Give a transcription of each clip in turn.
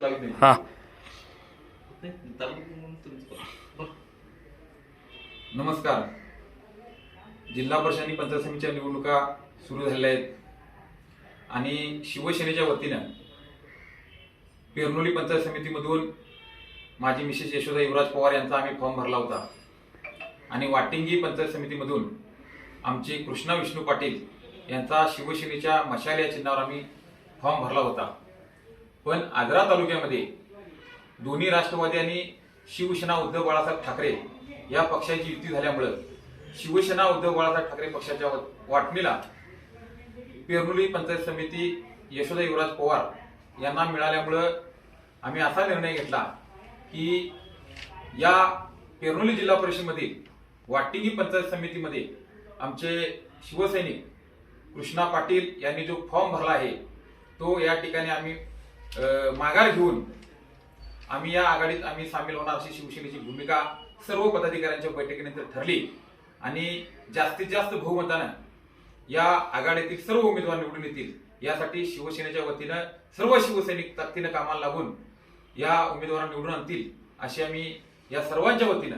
हा. नमस्कार. जिल्हा परिषद आणि पंचायत समितीच्या निवडणुका सुरू झालेल्या आहेत आणि शिवसेनेच्या वतीनं पेरनोली पंचायत समितीमधून माझी मिसेस यशोदा युवराज पवार यांचा आम्ही फॉर्म भरला होता आणि वाटिंगी पंचायत समितीमधून आमचे कृष्णा विष्णू पाटील यांचा शिवसेनेच्या मशाल या चिन्हावर आम्ही फॉर्म भरला होता. पण आजरा तालुक्यामध्ये दोन्ही राष्ट्रवादी आणि शिवसेना उद्धव बाळासाहेब ठाकरे या पक्षाची युती झाल्यामुळे शिवसेना उद्धव बाळासाहेब ठाकरे पक्षाच्या वाटणीला पेरनोली पंचायत समिती यशोदा युवराज पवार यांना मिळाल्यामुळे आम्ही असा निर्णय घेतला की या पेरनोली जिल्हा परिषदेमधील वाटिंगी पंचायत समितीमध्ये आमचे शिवसैनिक कृष्णा पाटील यांनी जो फॉर्म भरला आहे तो या ठिकाणी आम्ही माघार घेऊन आम्ही या आघाडीत आम्ही सामील होणार अशी शिवसेनेची भूमिका सर्व पदाधिकाऱ्यांच्या बैठकीनंतर ठरली आणि जास्तीत जास्त बहुमतानं या आघाडीतील सर्व उमेदवार निवडून येतील यासाठी शिवसेनेच्या वतीनं सर्व शिवसैनिक ताकदीनं कामाला लागून या उमेदवारांना निवडून आणतील अशी आम्ही या सर्वांच्या वतीनं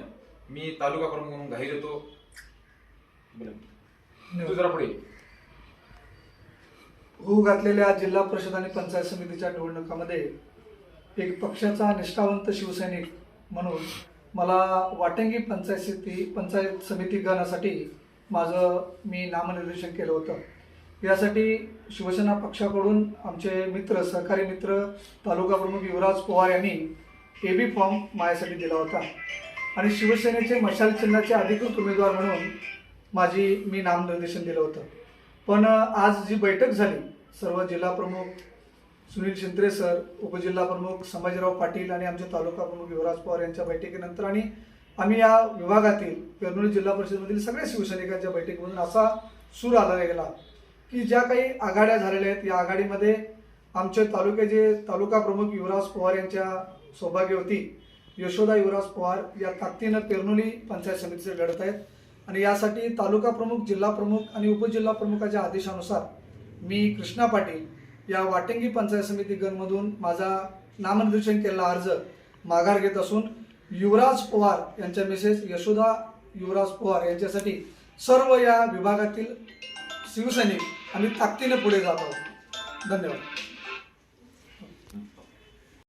मी तालुका प्रमुख म्हणून ग्वाही देतो. दुसरा पुढे होऊ घातलेल्या जिल्हा परिषद आणि पंचायत समितीच्या निवडणुकामध्ये एक पक्षाचा निष्ठावंत शिवसैनिक म्हणून मला वाटिंगी पंचायत समिती गणासाठी मी नामनिर्देशन केलं होतं. यासाठी शिवसेना पक्षाकडून आमचे मित्र सहकारी मित्र तालुका प्रमुख युवराज पवार यांनी AB फॉर्म माझ्यासाठी दिला होता आणि शिवसेनेचे मशाल चिन्हाचे अधिकृत उमेदवार म्हणून मी नामनिर्देशन दिलं होतं. पण आज जी बैठक झाली सर्व जिल्हा प्रमुख सुनील शिंत्रे सर, उपजिल्हा प्रमुख संभाजीराव पाटील आणि आमचे तालुका प्रमुख युवराज पवार यांच्या बैठकीनंतर आणि आम्ही या विभागातील पेरनोली जिल्हा परिषदेमधील सगळ्या शिवसैनिकांच्या बैठकीमधून असा सूर आला गेला की ज्या काही आघाड्या झालेल्या आहेत या आघाडीमध्ये आमचे तालुक्याचे तालुका प्रमुख युवराज पवार यांच्या सौभाग्यवती यशोदा युवराज पवार या ताकदीनं पेरनोली पंचायत समितीचे लढत आहेत आणि यासाठी तालुका प्रमुख, जिल्हा प्रमुख आणि उपजिल्हा प्रमुखाच्या आदेशानुसार मी कृष्णा पाटील या वाटिंगी पंचायत समिती गणमधून माझा नामनिर्देशन केलेला अर्ज माघार घेत असून युवराज पवार यांच्या मिसेस यशोदा युवराज पवार यांच्यासाठी सर्व या विभागातील शिवसैनिक आम्ही ताकदीने पुढे जात आहोत. धन्यवाद.